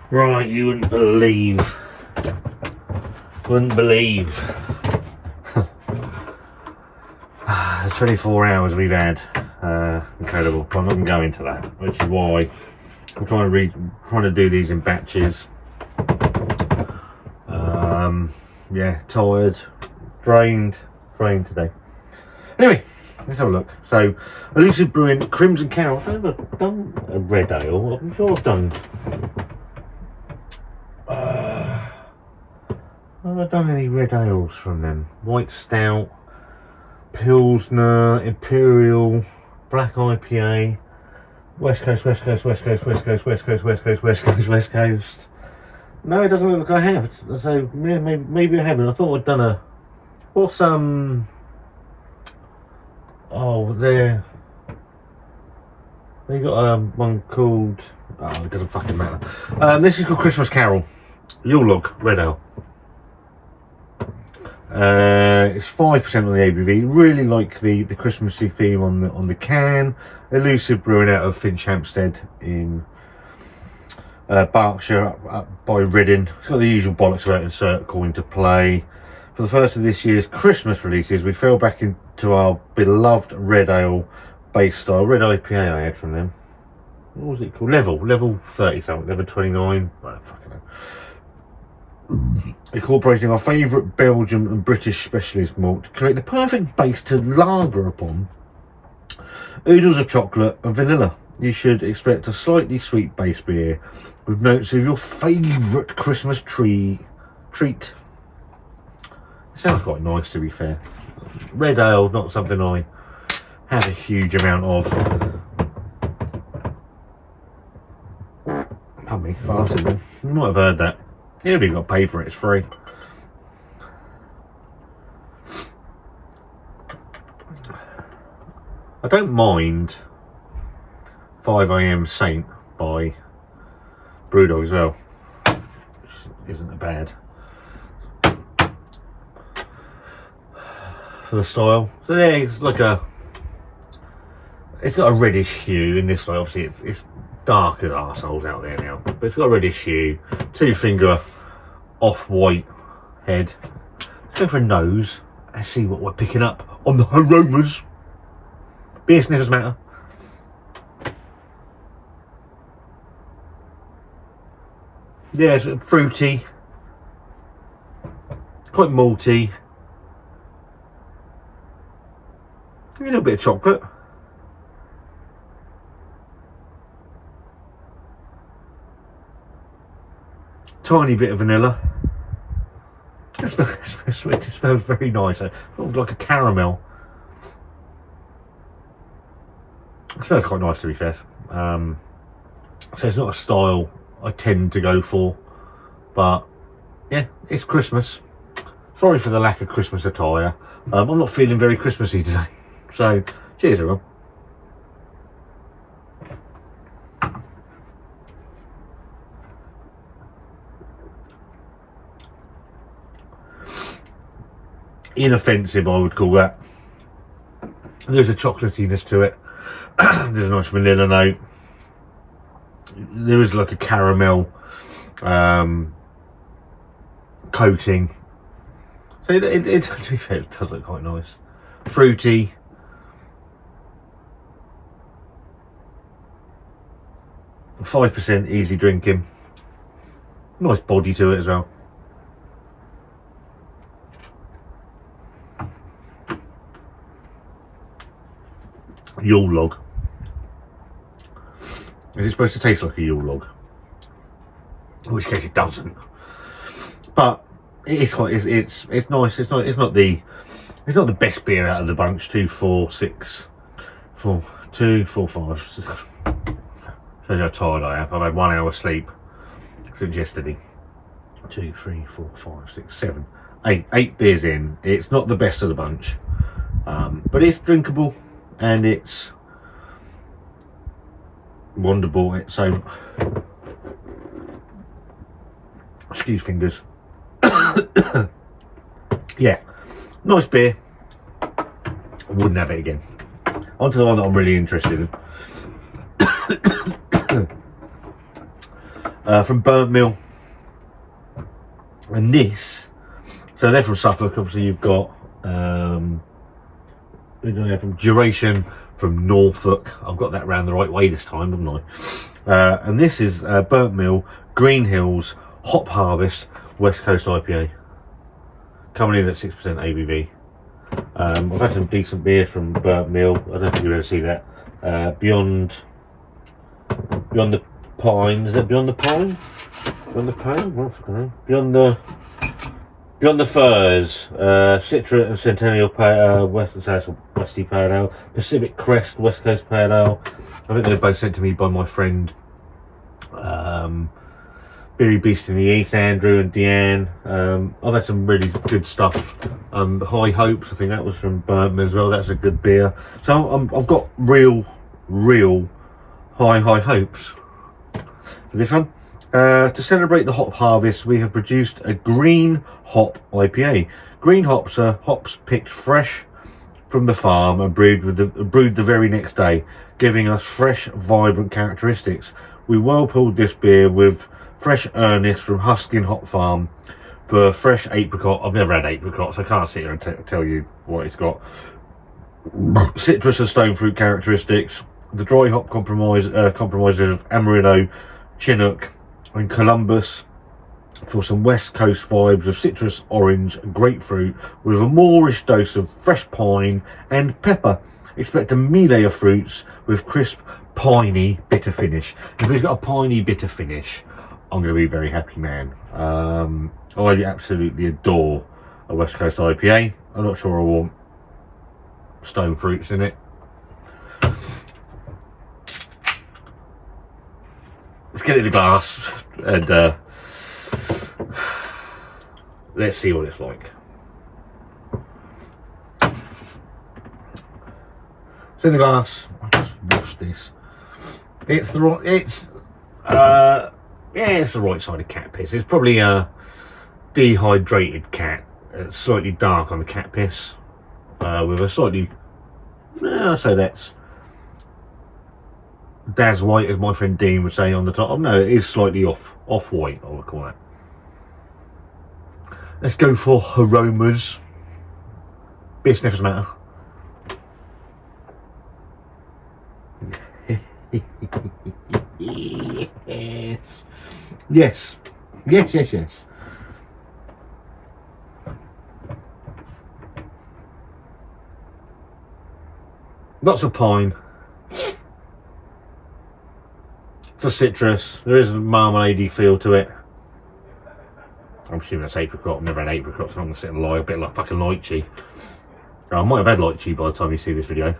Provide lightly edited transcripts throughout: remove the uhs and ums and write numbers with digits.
Right, you wouldn't believe. The 24 hours we've had. Incredible. But I'm not going to go into that, which is why I'm trying to do these in batches. Yeah, tired, drained today. Anyway, let's have a look. So, Elusive Brewing Crimson Carol. I've never done a red ale. I'm sure I've done. Have I done any red ales from them? White Stout, Pilsner, Imperial, Black IPA, West Coast. No, it doesn't look like I have. So yeah, maybe I haven't. I thought I'd done a. What's Oh, they got one called. Oh, it doesn't fucking matter. This is called Christmas Carol, Yule red ale. It's 5% on the ABV. Really like the Christmassy theme on the can. Elusive Brewing out of Finch Hampstead in Berkshire, up by Reading. It's got the usual bollocks about insert call into play. For the first of this year's Christmas releases, we fell back into our beloved red ale base style. Red IPA I had from them. What was it called? Level 30 something, level 29. I don't fucking know. Incorporating our favourite Belgian and British specialist malt to create the perfect base to lager upon. Oodles of chocolate and vanilla. You should expect a slightly sweet base beer with notes of your favourite Christmas treat. It sounds quite nice, to be fair. Red ale, not something I have a huge amount of. Pardon me, farted then. You might have heard that. You haven't even got to pay for it, it's free. I don't mind 5 AM Saint by Brewdog as well, which isn't bad for the style. So yeah, it's like it's got a reddish hue in this way. Obviously it's dark as arseholes out there now, but it's got a reddish hue, 2-finger off-white head. Let's go for a nose and see what we're picking up on the aromas. Beer sniffers matter. Yeah, it's fruity, quite malty, a little bit of chocolate. Tiny bit of vanilla. It smells very nice. It smells like a caramel. It smells quite nice, to be fair. So it's not a style I tend to go for, but yeah, it's Christmas. Sorry for the lack of Christmas attire. I'm not feeling very Christmassy today. So cheers everyone. Inoffensive, I would call that. There's a chocolatiness to it. There's a nice vanilla note. There is like a caramel coating. So it to be fair, it does look quite nice. Fruity. %, easy drinking. Nice body to it as well. Yule log. Is it supposed to taste like a Yule log? In which case it doesn't. But it is quite. It's nice. It's not the best beer out of the bunch. 2, 4, 6, 4, 2, 4, 5. Shows how tired I am. I've had 1 hour sleep since yesterday. 2, 3, 4, 5, 6, 7, 8. 8 beers in. It's not the best of the bunch, but it's drinkable. And it's Wanda bought it, so excuse fingers. Yeah, nice beer. Wouldn't have it again. On to the one that I'm really interested in. from Burnt Mill. And this, so they're from Suffolk. Obviously you've got from Duration from Norfolk. I've got that round the right way this time, haven't I? And this is Burnt Mill Green Hills Hop Harvest West Coast IPA, coming in at 6% ABV. I've had some decent beer from Burnt Mill. I don't think you're going to see that. Beyond the Pine. Is it Beyond the Pine? Beyond the Pine? Beyond the Firs. Citra and Centennial Westy Pale Ale. Pacific Crest West Coast Pale Ale. I think they're both sent to me by my friend Beery Beast in the East, Andrew and Deanne. I've had some really good stuff. High Hopes, I think that was from Burnt as well. That's a good beer. So I've got real high hopes for this one. To celebrate the hop harvest, we have produced a green hop IPA. Green hops are hops picked fresh from the farm and brewed the very next day, giving us fresh, vibrant characteristics. We well pulled this beer with fresh earnest from Huskin Hop Farm for fresh apricot. I've never had apricot, so I can't sit here and tell you what it's got. Citrus and stone fruit characteristics. The dry hop comprises of Amarillo, Chinook and Columbus for some west coast vibes of citrus, orange and grapefruit with a moreish dose of fresh pine and pepper. Expect a melee of fruits with crisp, piney, bitter finish. If it's got a piney, bitter finish, I'm going to be a very happy man. I absolutely adore a West Coast IPA. I'm not sure I want stone fruits in it. Let's get it in the glass and let's see what it's like. So in the glass, I'll just wash this. It's the right side of cat piss. It's probably a dehydrated cat. It's slightly dark on the cat piss, with a slightly, I'll say that's Daz white, as my friend Dean would say on the top. Oh, no, it is slightly off white, I would call that. Let's go for aromas. Beer sniffers matter. Yes. Lots of pine. It's a citrus. There is a marmalade-y feel to it. I'm assuming that's apricot. I've never had apricot, so I'm going to sit and lie a bit like fucking lychee. I might have had lychee by the time you see this video.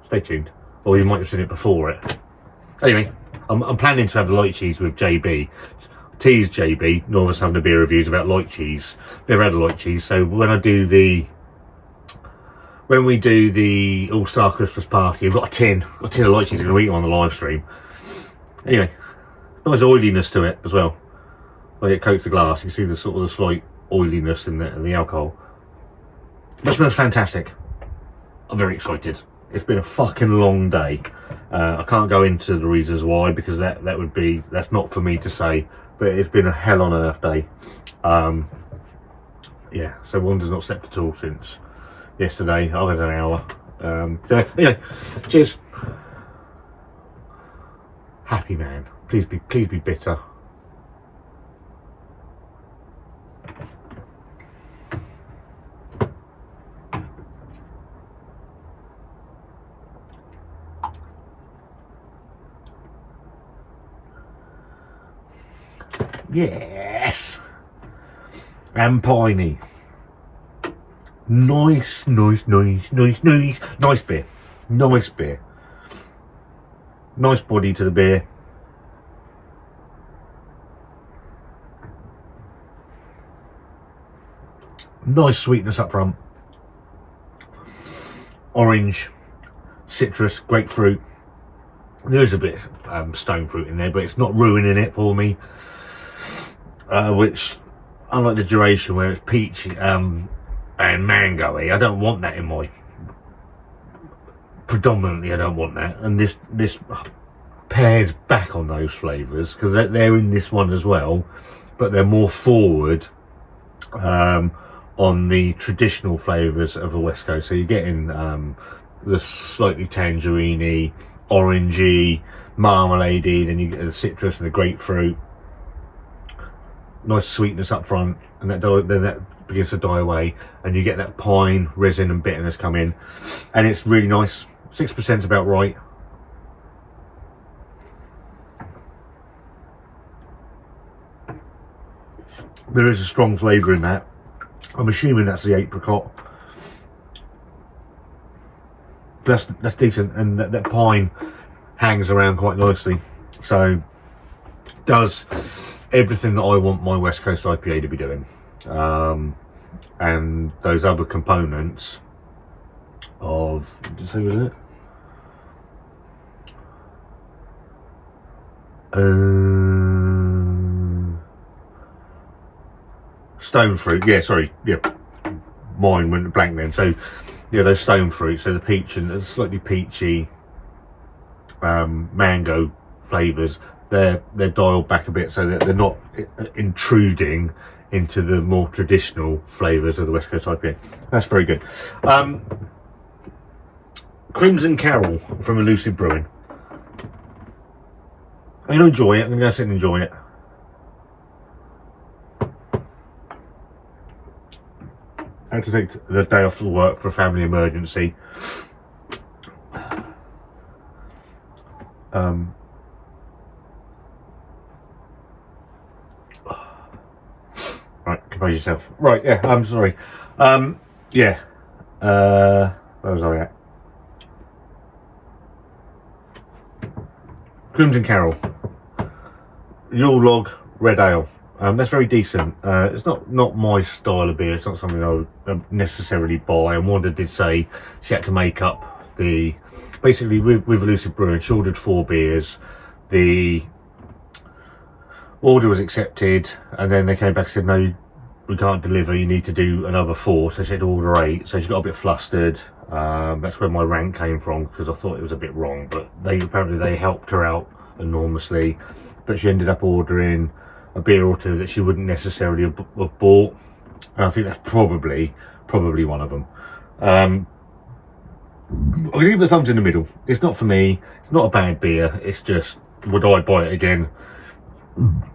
Stay tuned. Or you might have seen it before it. Anyway, I'm planning to have lychees with JB. Tease JB, none of us having the beer reviews about lychees. Never had a lychee, so when we do the All-Star Christmas party, I've got a tin of lychees. I'm going to eat them on the live stream. Anyway, nice oiliness to it as well. When it coats the glass, you see the sort of the slight oiliness in the alcohol. It smells fantastic. I'm very excited. It's been a fucking long day. I can't go into the reasons why, because that's not for me to say. But it's been a hell on earth day. Yeah, so Wanda's not slept at all since yesterday. I've had an hour. Anyway, cheers. Happy man. Please be bitter. Yes. And piney. Nice beer. Nice beer. Nice body to the beer. Nice sweetness up front. Orange, citrus, grapefruit. There is a bit of stone fruit in there, but it's not ruining it for me. Which, unlike the Duration where it's peachy and mango-y, I don't want that in my... Predominantly I don't want that. And this pares back on those flavours, because they're in this one as well, but they're more forward on the traditional flavours of the West Coast. So you're getting the slightly tangerine-y, orangey, marmalade-y, then you get the citrus and the grapefruit. Nice sweetness up front, and then that begins to die away, and you get that pine, resin and bitterness come in, and it's really nice. 6% is about right. There is a strong flavour in that. I'm assuming that's the apricot. That's decent, and that pine hangs around quite nicely. So does everything that I want my West Coast IPA to be doing. And those other components of, what did you say was it? Stone fruit, yeah, sorry, yeah, mine went blank then. So yeah, those stone fruit, so the peach and slightly peachy mango flavours, they're dialed back a bit so that they're not intruding into the more traditional flavours of the West Coast IPA. That's very good. Crimson Carol from Elusive Brewing. I'm going to enjoy it. I'm going to go sit and enjoy it. I had to take the day off of work for a family emergency. Right, compose yourself. Right, yeah, I'm sorry. Yeah. Where was I at? Crimson Carol. Yule log red ale. That's very decent. It's not my style of beer. It's not something I would necessarily buy. And Wanda did say she had to make up the, basically with Elusive Brewing, she ordered 4 beers. The order was accepted, and then they came back and said, no, we can't deliver, you need to do another 4. So she had to order 8. So she got a bit flustered. That's where my rank came from, because I thought it was a bit wrong, but apparently they helped her out enormously. But she ended up ordering a beer or 2 that she wouldn't necessarily have bought, and I think that's probably one of them. I'll give it a thumbs in the middle. It's not for me. It's not a bad beer. It's just, would I buy it again?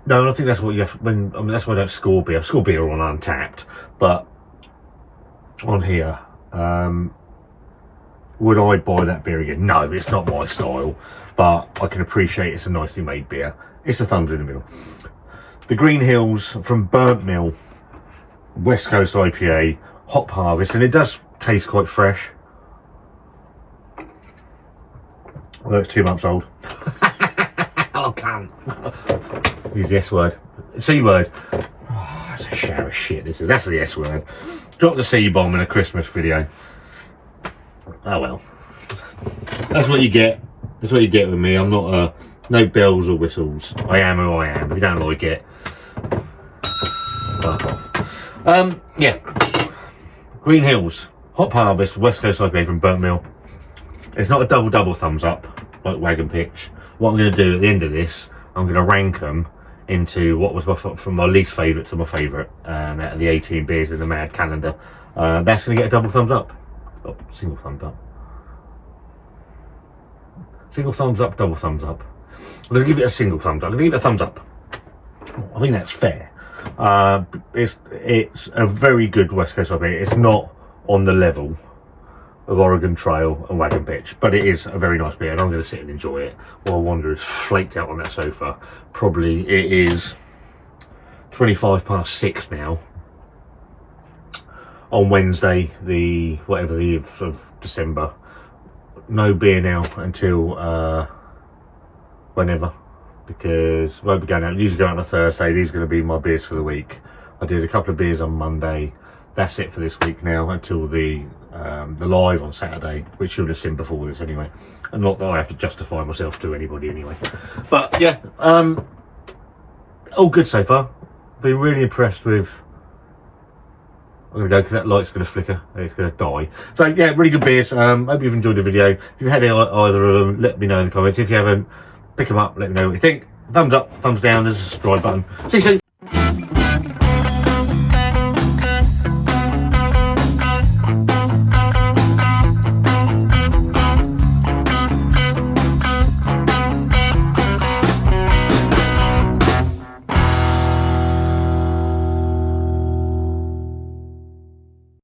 No, I think that's what you have. That's why I don't score beer. I score beer on Untapped, but on here, would I buy that beer again? No, it's not my style, but I can appreciate it's a nicely made beer. It's a thumbs in the middle. The Green Hills from Burnt Mill, West Coast IPA, hop harvest, and it does taste quite fresh. Well, it's 2 months old. I can't use the S word. C word. Oh, that's a shower of shit. That's the S word. Drop the C bomb in a Christmas video. Oh well. That's what you get. That's what you get with me. I'm not no bells or whistles. I am who I am. If you don't like it, fuck off. Yeah. Green Hills, Hop Harvest, West Coast IPA from Burnt Mill. It's not a double thumbs up like Wagon Pitch. What I'm going to do at the end of this, I'm going to rank them into what was from my least favourite to my favourite out of the 18 beers in the Mad Calendar. That's going to get a double thumbs up. Oh, single thumbs up. Single thumbs up, double thumbs up. I'm going to give it a single thumbs up. I'm going to give it a thumbs up. I think that's fair. It's a very good West Coast IPA. It's not on the level of Oregon Trail and Wagon Pitch, but it is a very nice beer, and I'm going to sit and enjoy it while Wanda is flaked out on that sofa. Probably it is 6:25 now on Wednesday, the whatever the of December. No beer now until whenever, because I won't be going out. Usually go out on a Thursday. These are going to be my beers for the week. I did a couple of beers on Monday. That's it for this week now until the live on Saturday, which you would have seen before this anyway. And not that I have to justify myself to anybody anyway. But yeah, all good so far. Been really impressed with. I'm going to go because that light's going to flicker. It's going to die. So yeah, really good beers. Hope you've enjoyed the video. If you've had either of them, let me know in the comments. If you haven't, pick them up, let me know what you think. Thumbs up, thumbs down, there's a subscribe button. See you soon.